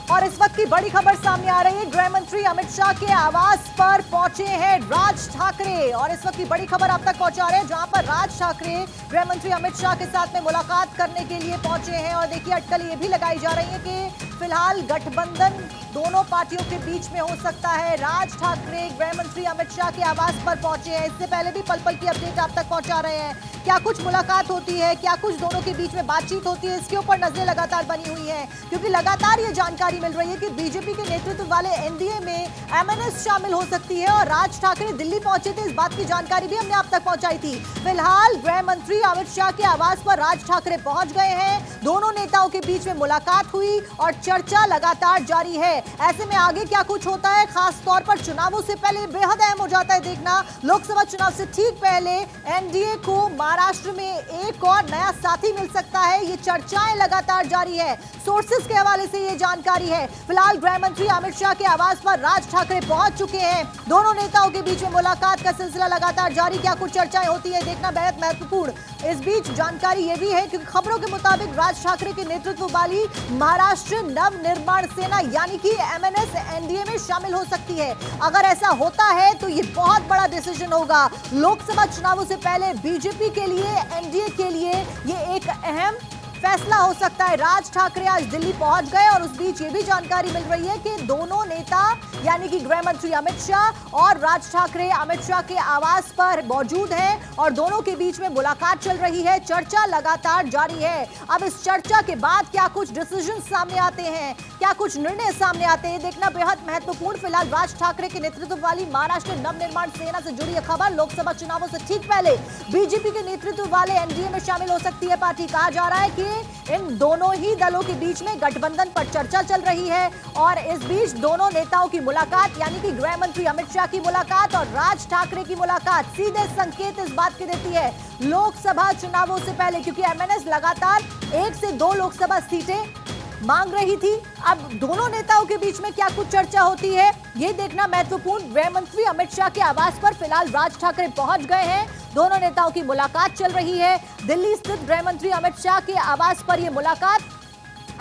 और इस वक्त की बड़ी खबर सामने आ रही है। गृह मंत्री अमित शाह के आवास पर पहुंचे हैं राज ठाकरे और इस वक्त की बड़ी खबर आप तक पहुंचा रहे हैं, जहां पर राज ठाकरे गृह मंत्री अमित शाह के साथ में मुलाकात करने के लिए पहुंचे हैं। और देखिए, अटकल ये भी लगाई जा रही है कि फिलहाल गठबंधन दोनों पार्टियों के बीच में हो सकता है। राज ठाकरे गृह मंत्री अमित शाह के आवास पर पहुंचे हैं। इससे पहले भी पल पल की अपडेट आप तक पहुंचा रहे हैं। क्या कुछ मुलाकात होती है, क्या कुछ दोनों के बीच में बातचीत होती है, इसके ऊपर नजरें लगातार बनी हुई हैं, क्योंकि लगातार ये जानकारी मिल रही है कि बीजेपी के नेतृत्व वाले एनडीए में एमएनएस शामिल हो सकती है। और राज ठाकरे दिल्ली पहुंचे थे, इस बात की जानकारी भी हमने आप तक पहुंचाई थी। फिलहाल गृह मंत्री अमित शाह के आवास पर राज ठाकरे पहुंच गए हैं। दोनों नेताओं के बीच में मुलाकात हुई और चर्चा लगातार जारी है। ऐसे में आगे क्या कुछ होता है, खास तौर पर चुनावों से पहले बेहद अहम हो जाता है देखना। लोकसभा चुनाव से ठीक पहले एनडीए को महाराष्ट्र में एक और नया साथी मिल सकता है, ये चर्चाएं लगातार जारी है। सोर्सेस के हवाले से ये जानकारी है। फिलहाल गृह मंत्री अमित शाह के आवास पर राज ठाकरे पहुंच चुके हैं। दोनों नेताओं के बीच में मुलाकात का सिलसिला लगातार जारी। क्या कुछ चर्चाएं होती है देखना बेहद महत्वपूर्ण। इस बीच जानकारी यह भी है कि खबरों के मुताबिक राज ठाकरे के नेतृत्व वाली महाराष्ट्र नव निर्माण सेना यानी कि एमएनएस एनडीए में शामिल हो सकती है। अगर ऐसा होता है तो ये बहुत बड़ा डिसीजन होगा। लोकसभा चुनावों से पहले बीजेपी के लिए, एनडीए के लिए ये एक अहम फैसला हो सकता है। राज ठाकरे आज दिल्ली पहुंच गए और उस बीच ये भी जानकारी मिल रही है कि दोनों नेता यानी कि गृह मंत्री अमित शाह और राज ठाकरे अमित शाह के आवास पर मौजूद हैं और दोनों के बीच में मुलाकात चल रही है। चर्चा लगातार जारी है। अब इस चर्चा के बाद क्या कुछ डिसीजन सामने आते हैं, क्या कुछ निर्णय सामने आते हैं, देखना बेहद महत्वपूर्ण। फिलहाल राज ठाकरे के नेतृत्व वाली महाराष्ट्र नवनिर्माण सेना से जुड़ी खबर। लोकसभा चुनावों से ठीक पहले बीजेपी के नेतृत्व वाले एनडीए में शामिल हो सकती है पार्टी। कहा जा रहा है कि इन दोनों ही दलों के बीच में गठबंधन पर चर्चा चल रही है और इस बीच दोनों नेताओं की मुलाकात यानी कि गृह मंत्री अमित शाह की मुलाकात और राज ठाकरे की मुलाकात सीधे संकेत इस बात की देती है लोकसभा चुनावों से पहले, क्योंकि एमएनएस लगातार 1 से 2 लोकसभा सीटें मांग रही थी। अब दोनों नेताओं के बीच में क्या कुछ चर्चा होती है ये देखना महत्वपूर्ण। गृह मंत्री अमित शाह के आवास पर फिलहाल राज ठाकरे पहुंच गए हैं। दोनों नेताओं की मुलाकात चल रही है। दिल्ली स्थित गृह मंत्री अमित शाह के आवास पर यह मुलाकात।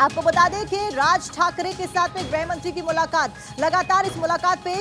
आपको बता दें कि राज ठाकरे के साथ में गृह मंत्री की मुलाकात, लगातार इस मुलाकात पे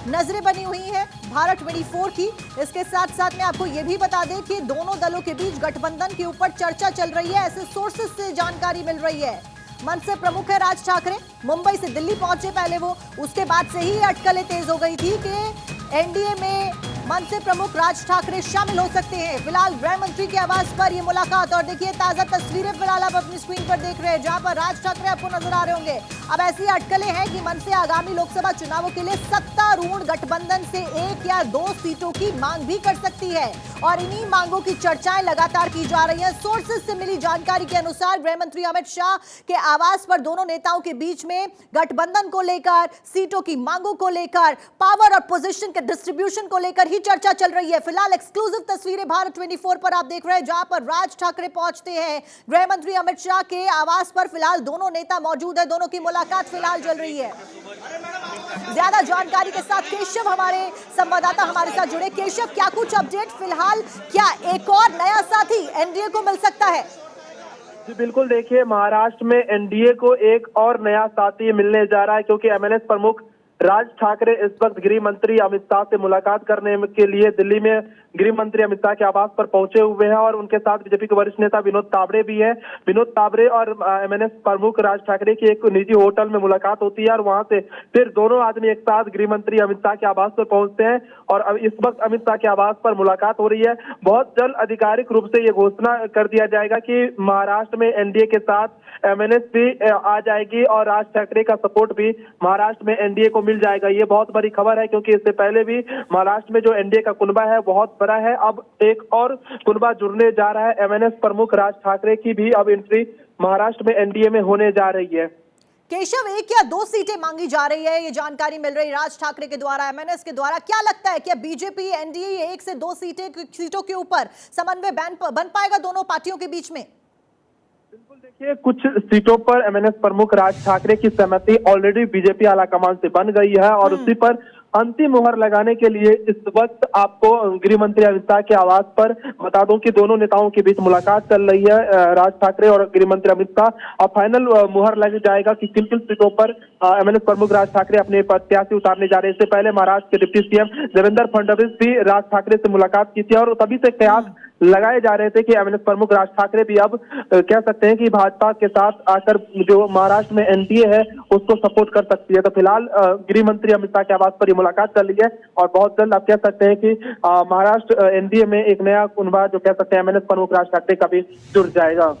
नजरें बनी हुई हैं भारत 24 की। इसके साथ साथ में आपको यह भी बता दें कि दोनों दलों के बीच गठबंधन के ऊपर चर्चा चल रही है, ऐसे सोर्सेस से जानकारी मिल रही है। मनसे प्रमुख है राज ठाकरे, मुंबई से दिल्ली पहुंचे पहले वो, उसके बाद से ही अटकलें तेज हो गई थी कि एनडीए में मनसे प्रमुख राज ठाकरे शामिल हो सकते हैं। फिलहाल गृह मंत्री के आवास पर यह मुलाकात और देखिए ताजा तस्वीरें फिलहाल आप अपनी स्क्रीन पर देख रहे हैं, जहां पर राज ठाकरे आपको नजर आ रहे होंगे। अब ऐसी अटकलें हैं कि मनसे आगामी लोकसभा चुनावों के लिए सत्तारूढ़ गठबंधन से 1 या 2 सीटों की मांग भी कर सकती है और इन्हीं मांगों की चर्चाएं लगातार की जा रही हैं। सोर्सेस से मिली जानकारी के अनुसार गृह मंत्री अमित शाह के आवास पर दोनों नेताओं के बीच में गठबंधन को लेकर, सीटों की मांगों को लेकर, पावर और पोजीशन के डिस्ट्रीब्यूशन को लेकर ही चर्चा चल रही है। फिलहाल एक्सक्लूसिव तस्वीरें भारत 24 पर आप देख रहे हैं, जहां पर राज ठाकरे पहुंचते हैं गृह मंत्री अमित शाह के आवास पर। फिलहाल दोनों नेता मौजूद है, दोनों की मुलाकात फिलहाल चल रही है। ज्यादा जानकारी के साथ केशव हमारे संवाददाता हमारे साथ जुड़े। केशव, क्या कुछ अपडेट फिलहाल, क्या एक और नया साथी एनडीए को मिल सकता है? जी बिल्कुल, देखिए महाराष्ट्र में एनडीए को एक और नया साथी मिलने जा रहा है, क्योंकि एमएनएस प्रमुख राज ठाकरे इस वक्त गृह मंत्री अमित शाह से मुलाकात करने के लिए दिल्ली में गृह मंत्री अमित शाह के आवास पर पहुंचे हुए हैं और उनके साथ बीजेपी के वरिष्ठ नेता विनोद तावड़े भी हैं। विनोद तावड़े और एमएनएस प्रमुख राज ठाकरे की एक निजी होटल में मुलाकात होती है और वहां से फिर दोनों आदमी एक साथ गृह मंत्री अमित शाह के आवास पर पहुंचते हैं और अब इस वक्त अमित शाह के आवास पर मुलाकात हो रही है। बहुत जल्द आधिकारिक रूप से ये घोषणा कर दिया जाएगा कि महाराष्ट्र में एनडीए के साथ एमएनएस भी आ जाएगी और राज ठाकरे का सपोर्ट भी महाराष्ट्र में एनडीए को मिल जाएगा। ये बहुत बड़ी खबर है, क्योंकि इससे पहले भी महाराष्ट्र में जो एनडीए का कुनबा है बहुत बड़ा है। अब एक और कुनबा जुड़ने जा रहा है। एमएनएस प्रमुख राज ठाकरे की भी अब एंट्री महाराष्ट्र में एनडीए में होने जा रही है। केशव, 1 या 2 सीटें मांगी जा रही है, ये जानकारी मिल रही है राज ठाकरे के द्वारा, एमएनएस के द्वारा। क्या लगता है क्या बीजेपी एनडीए 1 से 2 सीटों के ऊपर समन्वय बन पाएगा दोनों पार्टियों के बीच में? बिल्कुल, देखिए कुछ सीटों पर एमएनएस प्रमुख राज ठाकरे की सहमति ऑलरेडी बीजेपी आलाकमान से बन गई है और उसी पर अंतिम मुहर लगाने के लिए इस वक्त आपको गृह मंत्री अमित शाह के आवास पर बता दूं कि दोनों नेताओं के बीच मुलाकात चल रही है, राज ठाकरे और गृह मंत्री अमित शाह। और फाइनल मुहर लग जाएगा कि किन किन सीटों पर एमएनएस प्रमुख राज ठाकरे अपने प्रत्याशी उतारने जा रहे हैं। इससे पहले महाराष्ट्र के डिप्टी सीएम देवेंद्र फडणवीस भी राज ठाकरे से मुलाकात की थी और तभी से कयास लगाए जा रहे थे कि एमएनएस प्रमुख राज ठाकरे भी अब कह सकते हैं कि भाजपा के साथ आकर जो महाराष्ट्र में एनडीए है उसको सपोर्ट कर सकती है। तो फिलहाल गृह मंत्री अमित शाह के आवास पर ये मुलाकात चल रही है और बहुत जल्द आप कह सकते हैं कि महाराष्ट्र एनडीए में एक नया कुनबा जो कह सकते हैं एमएनएस प्रमुख राज ठाकरे का भी जुड़ जाएगा।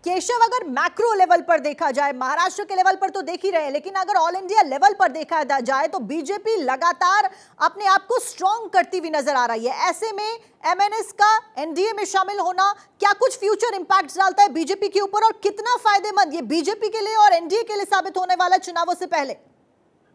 केशव, अगर मैक्रो लेवल पर देखा जाए, महाराष्ट्र के लेवल पर तो देख ही रहे हैं, लेकिन अगर ऑल इंडिया लेवल पर देखा जाए तो बीजेपी लगातार अपने आप को स्ट्रॉन्ग करती हुई नजर आ रही है। ऐसे में एमएनएस का एनडीए में शामिल होना क्या कुछ फ्यूचर इंपैक्ट डालता है बीजेपी के ऊपर, और कितना फायदेमंद ये बीजेपी के लिए और एनडीए के लिए साबित होने वाला चुनावों से पहले?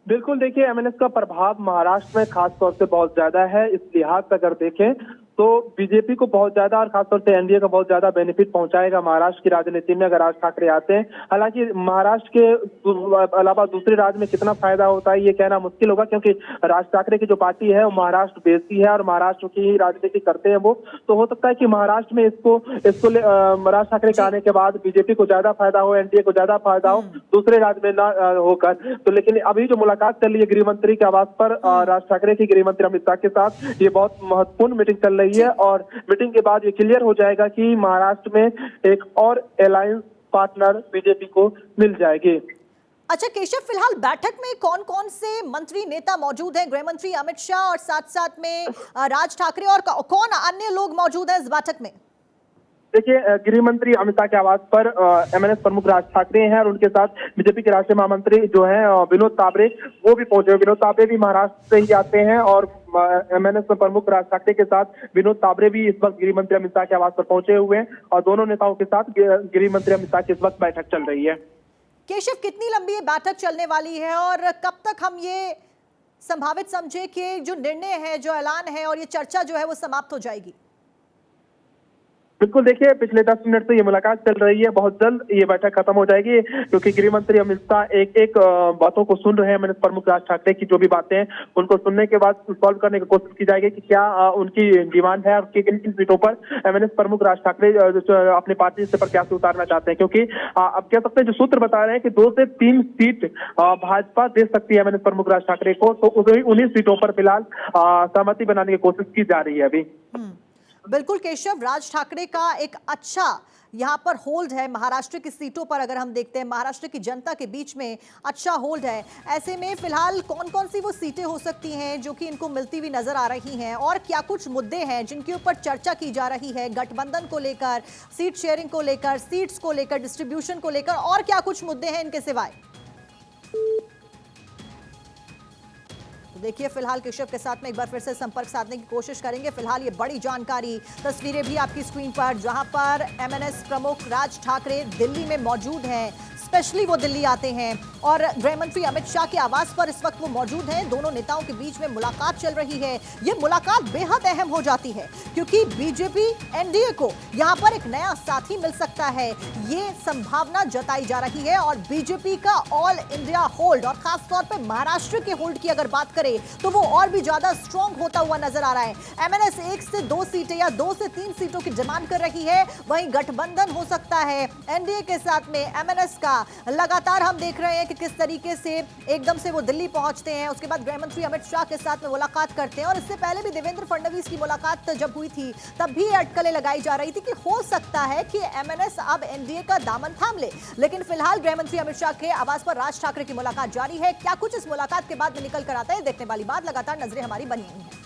बिल्कुल, देखिए एमएनएस का प्रभाव महाराष्ट्र में खास तौर से बहुत ज्यादा है। इस लिहाज से अगर देखें तो बीजेपी को बहुत ज्यादा और खासतौर से एनडीए का बहुत ज्यादा बेनिफिट पहुंचाएगा महाराष्ट्र की राजनीति में अगर राज ठाकरे आते हैं। हालांकि महाराष्ट्र के अलावा दूसरे राज्य में कितना फायदा होता है ये कहना मुश्किल होगा, क्योंकि राज ठाकरे की जो पार्टी है वो महाराष्ट्र बेसी है और महाराष्ट्र की ही राजनीति करते हैं वो। तो हो सकता है कि महाराष्ट्र में इसको राज ठाकरे के आने के बाद बीजेपी को ज्यादा फायदा हो, एनडीए को ज्यादा फायदा हो, दूसरे राज्य में ना होकर। तो लेकिन अभी जो मुलाकात चल रही है गृह मंत्री के आवास पर राज ठाकरे की गृह मंत्री अमित शाह के साथ, ये बहुत महत्वपूर्ण मीटिंग चल रही है और मीटिंग के बाद ये क्लियर हो जाएगा कि महाराष्ट्र में एक और अलायंस पार्टनर बीजेपी को मिल जाएगी। अच्छा केशव, फिलहाल बैठक में कौन कौन से मंत्री नेता मौजूद हैं? गृह मंत्री अमित शाह और साथ साथ में राज ठाकरे, और कौन अन्य लोग मौजूद हैं इस बैठक में? देखिए, गृह मंत्री अमित शाह के आवास पर एमएनएस प्रमुख राज ठाकरे हैं और उनके साथ बीजेपी के राष्ट्रीय महामंत्री जो हैं विनोद तावरे, वो भी पहुंचे। विनोद तावरे भी महाराष्ट्र से ही आते हैं और एमएनएस प्रमुख राज ठाकरे के साथ विनोद तावरे भी इस वक्त गृह मंत्री अमित शाह के आवास पर पहुंचे हुए हैं और दोनों नेताओं के साथ गृह मंत्री अमित शाह की इस वक्त बैठक चल रही है। केशव, कितनी लंबी ये बैठक चलने वाली है और कब तक हम ये संभावित समझे कि जो निर्णय है, जो ऐलान है और ये चर्चा जो है वो समाप्त हो जाएगी? बिल्कुल, देखिए पिछले 10 मिनट से ये मुलाकात चल रही है, बहुत जल्द ये बैठक खत्म हो जाएगी, क्योंकि गृह मंत्री अमित शाह एक एक बातों को सुन रहे हैं। एमएनएस प्रमुख राज ठाकरे की जो भी बातें हैं उनको सुनने के बाद सॉल्व करने की कोशिश की जाएगी कि क्या उनकी डिमांड है और किन किन सीटों पर एमएनएस प्रमुख राज ठाकरे अपनी पार्टी से प्रत्याशी उतारना चाहते हैं। क्योंकि अब कह सकते हैं जो सूत्र बता रहे हैं कि 2 से 3 सीट भाजपा दे सकती है एमएनएस प्रमुख राज ठाकरे को, तो उन्हीं सीटों पर फिलहाल सहमति बनाने की कोशिश की जा रही है अभी। बिल्कुल केशव, राज ठाकरे का एक अच्छा यहाँ पर होल्ड है महाराष्ट्र की सीटों पर। अगर हम देखते हैं महाराष्ट्र की जनता के बीच में अच्छा होल्ड है। ऐसे में फिलहाल कौन कौन सी वो सीटें हो सकती हैं जो कि इनको मिलती हुई नजर आ रही हैं, और क्या कुछ मुद्दे हैं जिनके ऊपर चर्चा की जा रही है गठबंधन को लेकर, सीट शेयरिंग को लेकर, सीट्स को लेकर, डिस्ट्रीब्यूशन को लेकर, और क्या कुछ मुद्दे हैं इनके सिवाय? तो देखिए फिलहाल केशव के साथ में एक बार फिर से संपर्क साधने की कोशिश करेंगे। फिलहाल ये बड़ी जानकारी, तस्वीरें भी आपकी स्क्रीन पर, जहां पर एमएनएस प्रमुख राज ठाकरे दिल्ली में मौजूद हैं। स्पेशली वो दिल्ली आते हैं और गृह मंत्री अमित शाह के आवास पर इस वक्त वो मौजूद हैं। दोनों नेताओं के बीच में मुलाकात चल रही है। ये मुलाकात बेहद अहम हो जाती है क्योंकि बीजेपी एनडीए को यहां पर एक नया साथी मिल सकता है, ये संभावना जताई जा रही है। और बीजेपी का ऑल इंडिया होल्ड और खासतौर पर महाराष्ट्र के होल्ड की अगर बात करें तो वो और भी ज्यादा स्ट्रॉन्ग होता हुआ नजर आ रहा है। एमएनएस 1 से 2 सीटें या 2 से 3 सीटों की डिमांड कर रही है, वहीं गठबंधन हो सकता है एनडीए के साथ में एमएनएस का। लगातार हम देख रहे हैं कि किस तरीके से एकदम से वो दिल्ली पहुंचते हैं, उसके बाद गृह मंत्री अमित शाह के साथ में मुलाकात करते हैं। और इससे पहले भी देवेंद्र फडणवीस की मुलाकात जब हुई थी तब भी अटकलें लगाई जा रही थी कि हो सकता है कि एमएनएस अब एनडीए का दामन थाम ले। लेकिन फिलहाल गृह मंत्री अमित शाह के आवास पर राज ठाकरे की मुलाकात जारी है। क्या कुछ इस मुलाकात के बाद में निकल कर आता है, देखने वाली बात। लगातार नजरें हमारी बनी हुई हैं।